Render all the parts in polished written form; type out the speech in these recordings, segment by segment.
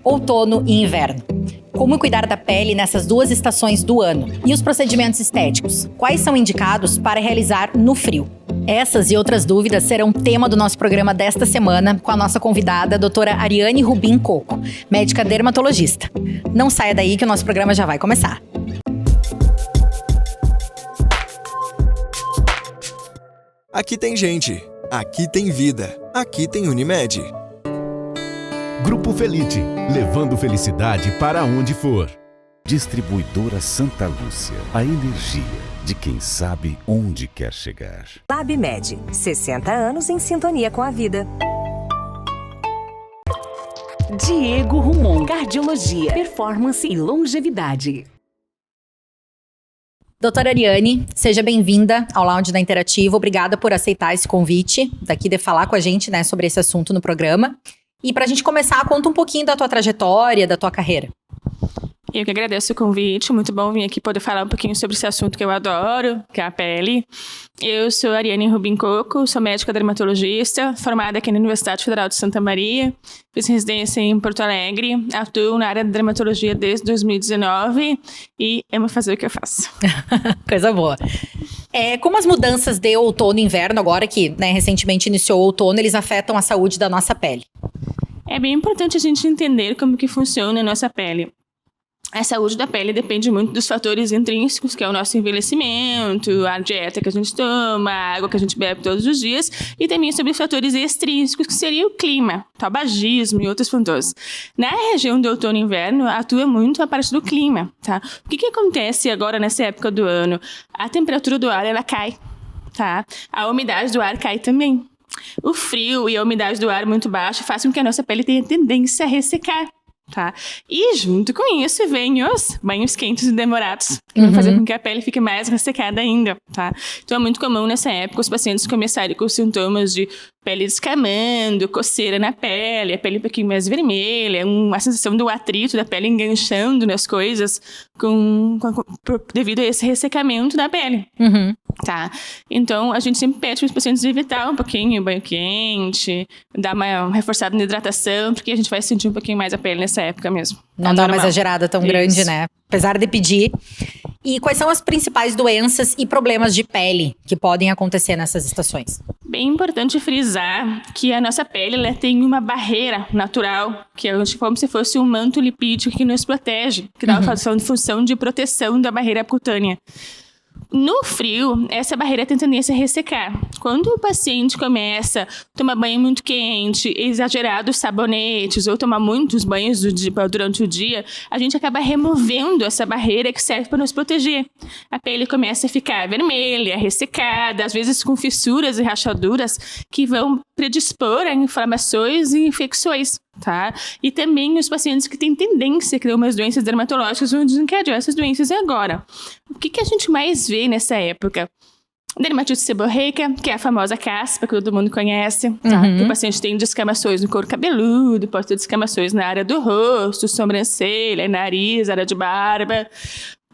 outono e inverno. Como cuidar da pele nessas duas estações do ano? E os procedimentos estéticos? Quais são indicados para realizar no frio? Essas e outras dúvidas serão tema do nosso programa desta semana com a nossa convidada, a doutora Ariane Rubin Coco, médica dermatologista. Não saia daí que o nosso programa já vai começar. Aqui tem gente, aqui tem vida, aqui tem Unimed. Grupo Felite, levando felicidade para onde for. Distribuidora Santa Lúcia, a energia de quem sabe onde quer chegar. LabMed, 60 anos em sintonia com a vida. Diego Rumon, cardiologia, performance e longevidade. Doutora Ariane, seja bem-vinda ao Lounge da Interativa. Obrigada por aceitar esse convite daqui de falar com a gente, sobre esse assunto no programa. E para a gente começar, conta um pouquinho da tua trajetória, da tua carreira. Eu que agradeço o convite, muito bom vir aqui poder falar um pouquinho sobre esse assunto que eu adoro, que é a pele. Eu sou Ariane Rubin Coco, sou médica dermatologista, formada aqui na Universidade Federal de Santa Maria, fiz residência em Porto Alegre, atuo na área de dermatologia desde 2019 e amo fazer o que eu faço. Coisa boa. Como as mudanças de outono e inverno, agora que recentemente iniciou o outono, eles afetam a saúde da nossa pele? É bem importante a gente entender como que funciona a nossa pele. A saúde da pele depende muito dos fatores intrínsecos, que é o nosso envelhecimento, a dieta que a gente toma, a água que a gente bebe todos os dias, e também sobre fatores extrínsecos, que seria o clima, tabagismo e outros fatores. Na região do outono e inverno, atua muito a parte do clima, tá? O que acontece agora nessa época do ano? A temperatura do ar, ela cai, tá? A umidade do ar cai também. O frio e a umidade do ar muito baixa fazem com que a nossa pele tenha tendência a ressecar. Tá? E junto com isso vem os banhos quentes e demorados, que vão fazer com que a pele fique mais ressecada ainda, tá? Então é muito comum nessa época os pacientes começarem com sintomas de pele descamando, coceira na pele, a pele um pouquinho mais vermelha, uma sensação do atrito da pele enganchando nas coisas devido a esse ressecamento da pele. Tá? Então, a gente sempre pede para os pacientes evitar um pouquinho o banho quente, dar uma reforçada na hidratação, porque a gente vai sentir um pouquinho mais a pele nessa época mesmo. Não dá uma exagerada tão grande, Apesar de pedir. E quais são as principais doenças e problemas de pele que podem acontecer nessas estações? Bem importante frisar que a nossa pele ela tem uma barreira natural, que é como se fosse um manto lipídico que nos protege, que dá a função de proteção da barreira cutânea. No frio, essa barreira tem tendência a ressecar. Quando o paciente começa a tomar banho muito quente, exagerados sabonetes ou tomar muitos banhos durante o dia, a gente acaba removendo essa barreira que serve para nos proteger. A pele começa a ficar vermelha, ressecada, às vezes com fissuras e rachaduras que vão predispor a inflamações e infecções. Tá? E também os pacientes que têm tendência a criar umas doenças dermatológicas vão desencadear essas doenças agora. O que a gente mais vê nessa época? Dermatite seborreica, que é a famosa caspa que todo mundo conhece. Tá? O paciente tem descamações no couro cabeludo, pode ter descamações na área do rosto, sobrancelha, nariz, área de barba.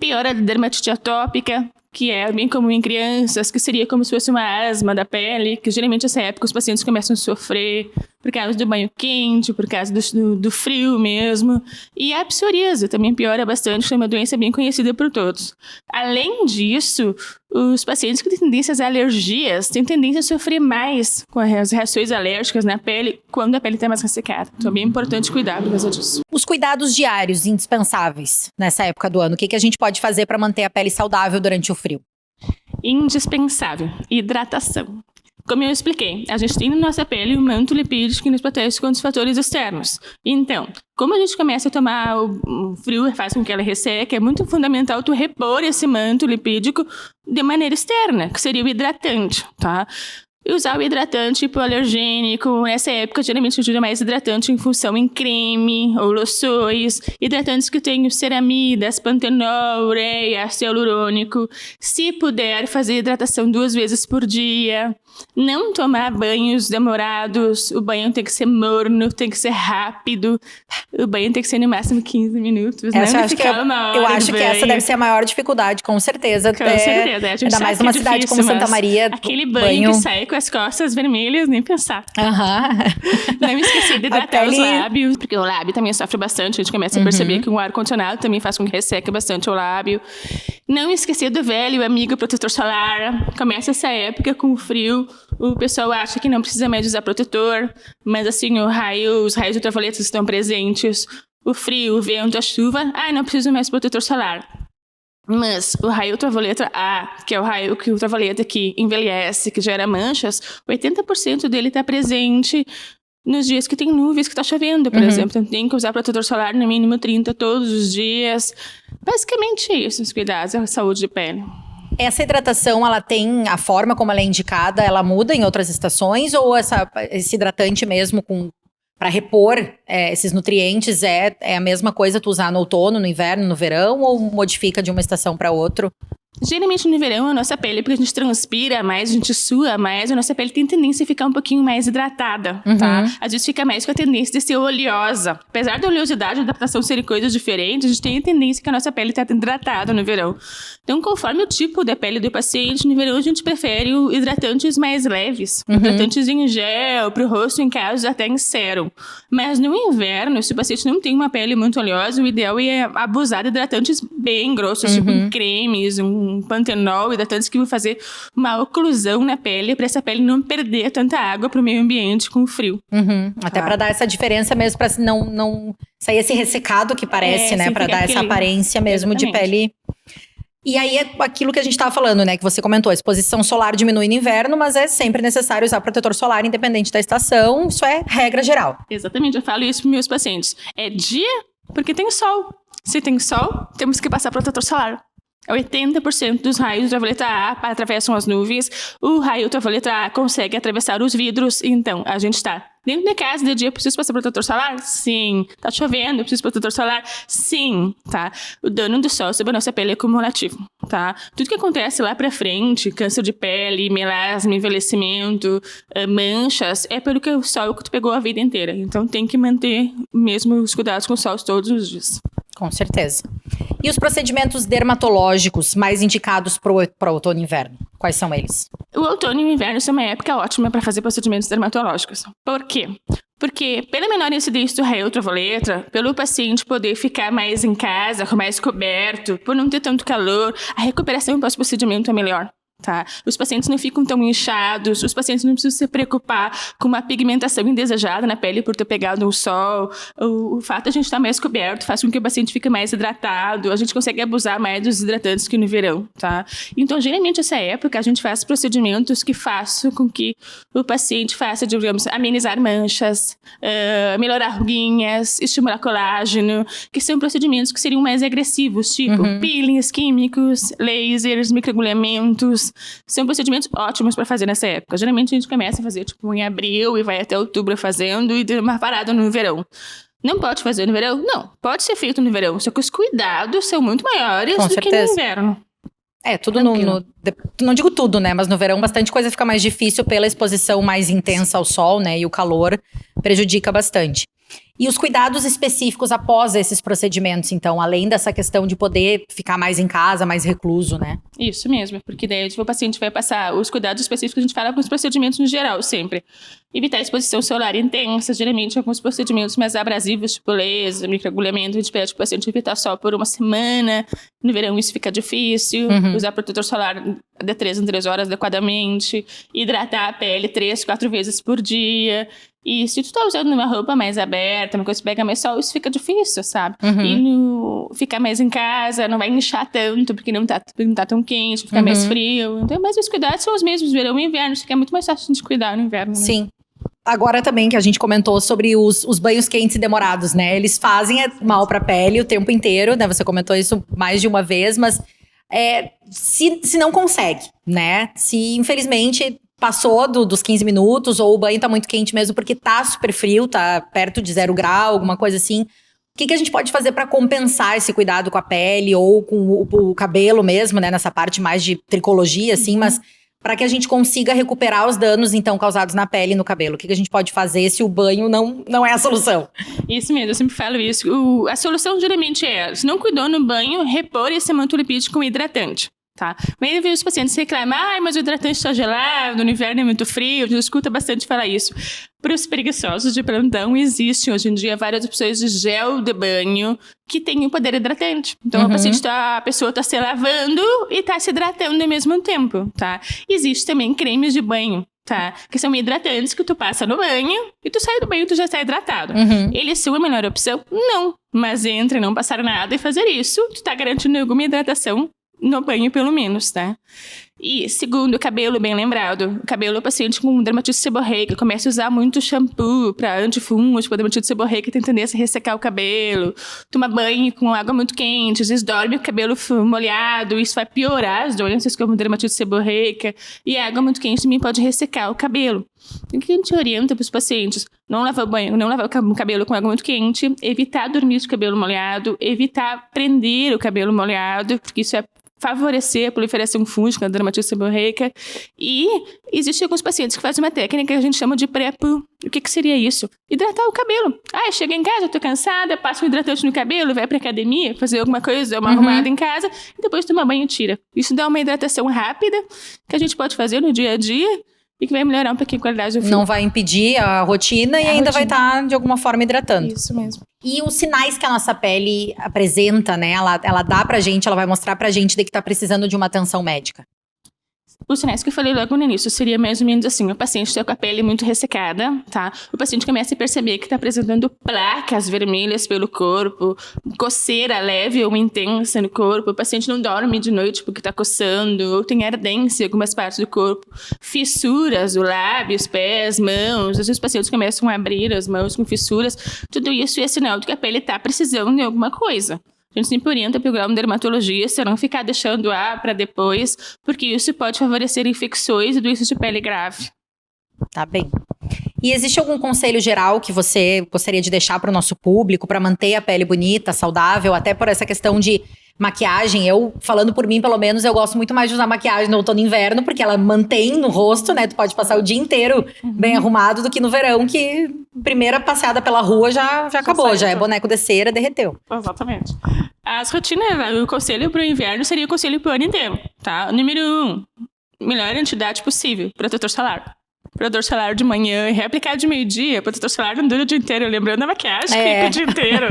Pior a dermatite atópica, que é bem comum em crianças, que seria como se fosse uma asma da pele, que geralmente nessa época os pacientes começam a sofrer por causa do banho quente, por causa do frio mesmo. E a psoríase também piora bastante, é uma doença bem conhecida por todos. Além disso, os pacientes que têm tendências a alergias têm tendência a sofrer mais com as reações alérgicas na pele quando a pele está mais ressecada. Então é bem importante cuidar por causa disso. Os cuidados diários indispensáveis nessa época do ano, o que a gente pode fazer para manter a pele saudável durante o frio? Indispensável, hidratação. Como eu expliquei, a gente tem na nossa pele um manto lipídico que nos protege contra os fatores externos. Então, como a gente começa a tomar o frio, faz com que ela resseque, é muito fundamental tu repor esse manto lipídico de maneira externa, que seria o hidratante, tá? E usar o hidratante hipoalergênico, nessa época geralmente ajuda mais hidratante em função em creme ou loções, hidratantes que tenham ceramidas, pantenol, ureia, ácido hialurônico. Se puder, fazer hidratação 2 vezes por dia. Não tomar banhos demorados, o banho tem que ser morno, tem que ser rápido, o banho tem que ser no máximo 15 minutos, Essa não acho ficar uma hora eu acho de que essa banho. deve ser a maior dificuldade, com certeza. Com certeza, a gente ainda sabe mais que numa é cidade difícil, como Santa mas Maria. aquele banho que sai com as costas vermelhas, nem pensar. Aham. Não esquecer de hidratar pele- os lábios, porque o lábio também sofre bastante. A gente começa a perceber que o ar-condicionado também faz com que resseque bastante o lábio. Não esquecer do velho amigo protetor solar. Começa essa época com o frio, o pessoal acha que não precisa mais usar protetor, mas assim, os raios ultravioletas estão presentes. O frio, o vento, a chuva, não preciso mais protetor solar. Mas o raio ultravioleta A, que é o raio ultravioleta que envelhece, que gera manchas, 80% dele está presente nos dias que tem nuvens, que está chovendo, por exemplo. Então tem que usar protetor solar no mínimo 30 todos os dias. Basicamente isso, os cuidados da saúde de pele. Essa hidratação, ela tem a forma como ela é indicada, ela muda em outras estações? Ou esse hidratante mesmo para repor esses nutrientes é a mesma coisa tu usar no outono, no inverno, no verão? Ou modifica de uma estação para outra? Geralmente no verão, a nossa pele, porque a gente transpira mais, a gente sua mais, a nossa pele tem tendência a ficar um pouquinho mais hidratada, tá? Às vezes fica mais com a tendência de ser oleosa. Apesar da oleosidade e da adaptação serem coisas diferentes, a gente tem a tendência que a nossa pele está hidratada no verão. Então, conforme o tipo da pele do paciente, no verão a gente prefere hidratantes mais leves. Hidratantes em gel, pro rosto, em casos até em sérum. Mas no inverno, se o paciente não tem uma pele muito oleosa, o ideal é abusar de hidratantes bem grossos, tipo cremes, um pantenol, hidratantes que vão fazer uma oclusão na pele, para essa pele não perder tanta água pro meio ambiente com o frio. Até para dar essa diferença mesmo, para não sair esse ressecado que parece, né? Para dar essa aparência mesmo de pele. E aí é aquilo que a gente tava falando, né? Que você comentou, a exposição solar diminui no inverno, mas é sempre necessário usar protetor solar independente da estação. Isso é regra geral. Exatamente, eu falo isso para meus pacientes. É dia porque tem sol. Se tem sol, temos que passar protetor solar. 80% dos raios ultravioleta A atravessam as nuvens. O raio ultravioleta A consegue atravessar os vidros. Então, a gente está dentro de casa de dia, preciso passar protetor solar? Sim. Tá chovendo, preciso protetor solar? Sim, tá? O dano do sol sobre a nossa pele é cumulativo, tá? Tudo que acontece lá pra frente, câncer de pele, melasma, envelhecimento, manchas, é pelo que o sol que tu pegou a vida inteira. Então, tem que manter mesmo os cuidados com o sol todos os dias. Com certeza. E os procedimentos dermatológicos mais indicados para outono e inverno? Quais são eles? O outono e o inverno são uma época ótima para fazer procedimentos dermatológicos. Por quê? Porque pela menor incidência do raio ultravioleta, pelo paciente poder ficar mais em casa, mais coberto, por não ter tanto calor, a recuperação pós-procedimento é melhor. Tá? Os pacientes não ficam tão inchados, os pacientes não precisam se preocupar com uma pigmentação indesejada na pele por ter pegado o sol. O fato de a gente estar mais coberto faz com que o paciente fique mais hidratado, a gente consegue abusar mais dos hidratantes que no verão, tá? Então, geralmente, nessa época, a gente faz procedimentos que façam com que o paciente faça, digamos, amenizar manchas, melhorar ruguinhas, estimular colágeno, que são procedimentos que seriam mais agressivos, tipo peelings químicos, lasers, microagulhamentos. São procedimentos ótimos para fazer nessa época. Geralmente a gente começa a fazer tipo em abril e vai até outubro fazendo e dá uma parada no verão. Não pode fazer no verão? Não, pode ser feito no verão, só que os cuidados são muito maiores do que no inverno. Tudo não digo tudo, né? Mas no verão bastante coisa fica mais difícil pela exposição mais intensa ao sol, né? E o calor prejudica bastante. E os cuidados específicos após esses procedimentos, então, além dessa questão de poder ficar mais em casa, mais recluso, né? Isso mesmo, porque daí o paciente vai passar os cuidados específicos, a gente fala com os procedimentos no geral, sempre. Evitar a exposição solar intensa, geralmente alguns procedimentos mais abrasivos, tipo laser, microagulhamento, a gente pede para o paciente evitar sol por uma semana. No verão isso fica difícil. Usar protetor solar de 3 em 3 horas adequadamente. Hidratar a pele 3, 4 vezes por dia. E se tu tá usando uma roupa mais aberta, uma coisa que pega mais sol, isso fica difícil, sabe? E ficar mais em casa, não vai inchar tanto, porque não tá tão quente, fica mais frio. Então, mas os cuidados são os mesmos, verão e inverno, fica muito mais fácil de cuidar no inverno. Né? Sim. Agora também que a gente comentou sobre os banhos quentes e demorados, né? Eles fazem mal pra pele o tempo inteiro, né? Você comentou isso mais de uma vez, mas se não consegue, né? Se infelizmente passou dos 15 minutos ou o banho tá muito quente mesmo porque tá super frio, tá perto de 0 grau, alguma coisa assim. O que a gente pode fazer para compensar esse cuidado com a pele ou com o cabelo mesmo, né? Nessa parte mais de tricologia, assim, mas para que a gente consiga recuperar os danos, então, causados na pele e no cabelo? O que a gente pode fazer se o banho não é a solução? Isso mesmo, eu sempre falo isso. A solução geralmente se não cuidou no banho, repor esse manto lipídico com hidratante. Tá? Mas eu vejo os pacientes reclamam, mas o hidratante está gelado, no inverno é muito frio, a gente escuta bastante falar isso. Para os preguiçosos de plantão, existem hoje em dia várias opções de gel de banho que tem o poder hidratante. Então, a pessoa está se lavando e está se hidratando ao mesmo tempo, tá? Existe também cremes de banho, tá? Que são hidratantes que tu passa no banho e tu sai do banho e tu já está hidratado. Eles são a melhor opção? Não. Mas entre não passar nada e fazer isso, tu está garantindo alguma hidratação no banho, pelo menos, tá? E, segundo, o cabelo, bem lembrado. O cabelo, o paciente com dermatite seborreica começa a usar muito shampoo para antifúngicos, para dermatite seborreica, tem tendência a ressecar o cabelo. Toma banho com água muito quente, às vezes dorme com o cabelo molhado, isso vai piorar as doenças como dermatite seborreica. E a água muito quente também pode ressecar o cabelo. O que a gente orienta para os pacientes? Não lavar o banho, não lavar o cabelo com água muito quente, evitar dormir com o cabelo molhado, evitar prender o cabelo molhado, porque isso é favorecer a proliferação fúngica da dermatite seborreica. E existem alguns pacientes que fazem uma técnica que a gente chama de pré-poo. O que seria isso? Hidratar o cabelo. Chega em casa, tô cansada, passa um hidratante no cabelo, vai pra academia, fazer alguma coisa, uma arrumada em casa, e depois toma banho e tira. Isso dá uma hidratação rápida, que a gente pode fazer no dia a dia, e que vai melhorar um pouquinho a qualidade do fio. Não vai impedir a rotina e ainda vai estar, de alguma forma, hidratando. Isso mesmo. E os sinais que a nossa pele apresenta, né? Ela dá pra gente, ela vai mostrar pra gente de que tá precisando de uma atenção médica. Os sinais que eu falei logo no início seria mais ou menos assim: o paciente está com a pele muito ressecada, tá? O paciente começa a perceber que está apresentando placas vermelhas pelo corpo, coceira leve ou intensa no corpo, o paciente não dorme de noite porque está coçando, ou tem ardência em algumas partes do corpo, fissuras, o lábio, os pés, mãos, às vezes os pacientes começam a abrir as mãos com fissuras, tudo isso é sinal de que a pele está precisando de alguma coisa. A gente sempre orienta a procurar um dermatologista, não ficar deixando para depois, porque isso pode favorecer infecções e doenças de pele grave. Tá bem. E existe algum conselho geral que você gostaria de deixar para o nosso público, para manter a pele bonita, saudável, até por essa questão de maquiagem? Eu, falando por mim, pelo menos, eu gosto muito mais de usar maquiagem no outono e inverno, porque ela mantém no rosto, né? Tu pode passar o dia inteiro bem arrumado, do que no verão, que primeira passeada pela rua já acabou, já é boneco de cera, derreteu. Exatamente. As rotinas, o conselho para o inverno seria o conselho para o ano inteiro, tá? Número 1, melhor entidade possível, protetor solar. Protetor solar de manhã e reaplicar de meio-dia. Protetor solar não dura o dia inteiro. Lembrando a maquiagem, fica o dia inteiro.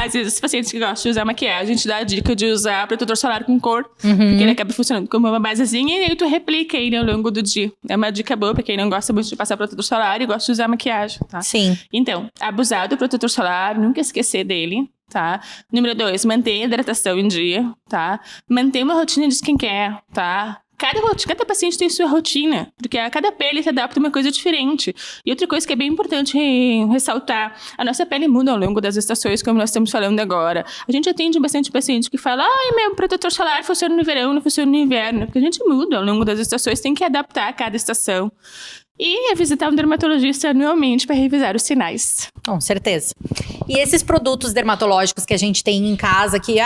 Às vezes, os pacientes que gostam de usar maquiagem, a gente dá a dica de usar protetor solar com cor, porque ele acaba funcionando como uma basezinha e aí tu replica ele ao longo do dia. É uma dica boa pra quem não gosta muito de passar protetor solar e gosta de usar maquiagem, tá? Sim. Então, abusar do protetor solar, nunca esquecer dele, tá? Número 2, manter a hidratação em dia, tá? Manter uma rotina de skincare, tá? Cada paciente tem sua rotina, porque a cada pele se adapta a uma coisa diferente. E outra coisa que é bem importante ressaltar, a nossa pele muda ao longo das estações, como nós estamos falando agora. A gente atende bastante paciente que fala, meu protetor solar funciona no verão, não funciona no inverno, porque a gente muda ao longo das estações, tem que adaptar a cada estação. E visitar um dermatologista anualmente para revisar os sinais. Com certeza. E esses produtos dermatológicos que a gente tem em casa que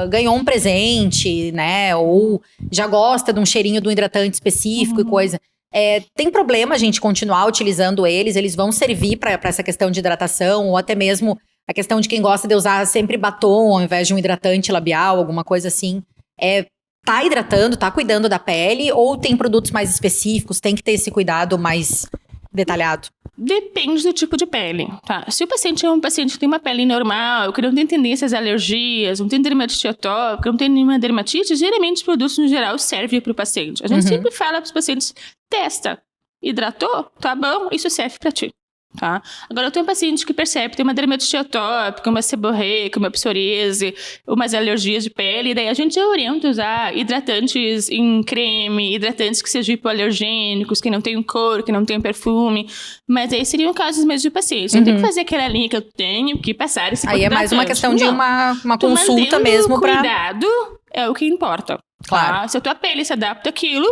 ganhou um presente, né? Ou já gosta de um cheirinho de um hidratante específico e coisa. Tem problema a gente continuar utilizando eles? Eles vão servir para essa questão de hidratação? Ou até mesmo a questão de quem gosta de usar sempre batom ao invés de um hidratante labial, alguma coisa assim. Tá hidratando, tá cuidando da pele? Ou tem produtos mais específicos? Tem que ter esse cuidado mais detalhado? Depende do tipo de pele, tá? Se o paciente é um paciente que tem uma pele normal, que não tem tendências a alergias, não tem dermatite atópica, não tem nenhuma dermatite, geralmente os produtos no geral servem para o paciente. A gente sempre fala para os pacientes, testa, hidratou? Tá bom, isso serve para ti. Tá? Agora, eu tenho um paciente que percebe que tem uma dermatite atópica, uma seborreica, uma psoríase, umas alergias de pele, e daí a gente orienta a usar hidratantes em creme, hidratantes que sejam hipoalergênicos, que não tenham cor, que não tenham perfume, mas aí seriam casos mesmo de paciente. Não tem que fazer aquela linha que eu tenho, que passar esse aí é mais uma questão de uma consulta mesmo para... cuidado é o que importa. Claro. Tá? Se a tua pele se adapta àquilo,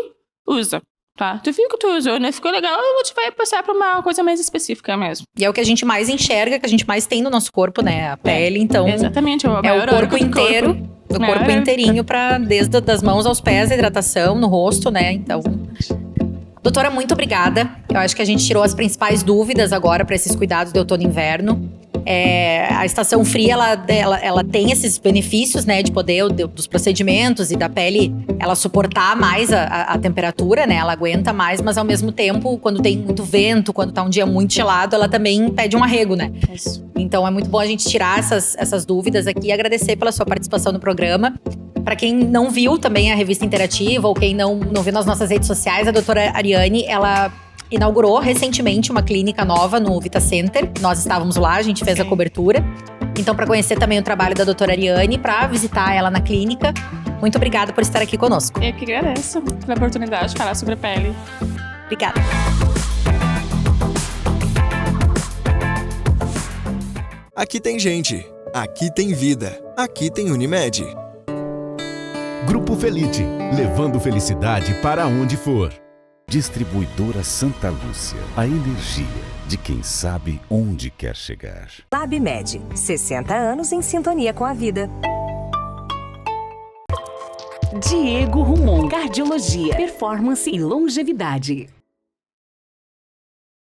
usa. Tá, tu viu que tu usou, né? Ficou legal, a gente vai passar pra uma coisa mais específica mesmo. E é o que a gente mais enxerga, que a gente mais tem no nosso corpo, né? A pele, então... Exatamente, é o corpo inteiro. do corpo inteirinho, desde das mãos aos pés, a hidratação no rosto, né? Então, doutora, muito obrigada. Eu acho que a gente tirou as principais dúvidas agora para esses cuidados de outono e inverno. A estação fria, ela tem esses benefícios, né, de poder dos procedimentos e da pele, ela suportar mais a temperatura, né, ela aguenta mais, mas ao mesmo tempo, quando tem muito vento, quando tá um dia muito gelado, ela também pede um arrego, né? Isso. Então é muito bom a gente tirar essas dúvidas aqui e agradecer pela sua participação no programa. Para quem não viu também a revista interativa ou quem não viu nas nossas redes sociais, a doutora Ariane, ela inaugurou recentemente uma clínica nova no Vita Center. Nós estávamos lá, a gente fez a cobertura. Então, para conhecer também o trabalho da doutora Ariane, para visitar ela na clínica, muito obrigada por estar aqui conosco. Eu que agradeço pela oportunidade de falar sobre a pele. Obrigada. Aqui tem gente. Aqui tem vida. Aqui tem Unimed. Grupo Felite, levando felicidade para onde for. Distribuidora Santa Lúcia, a energia de quem sabe onde quer chegar. LabMed, 60 anos em sintonia com a vida. Diego Rumon, cardiologia, performance e longevidade.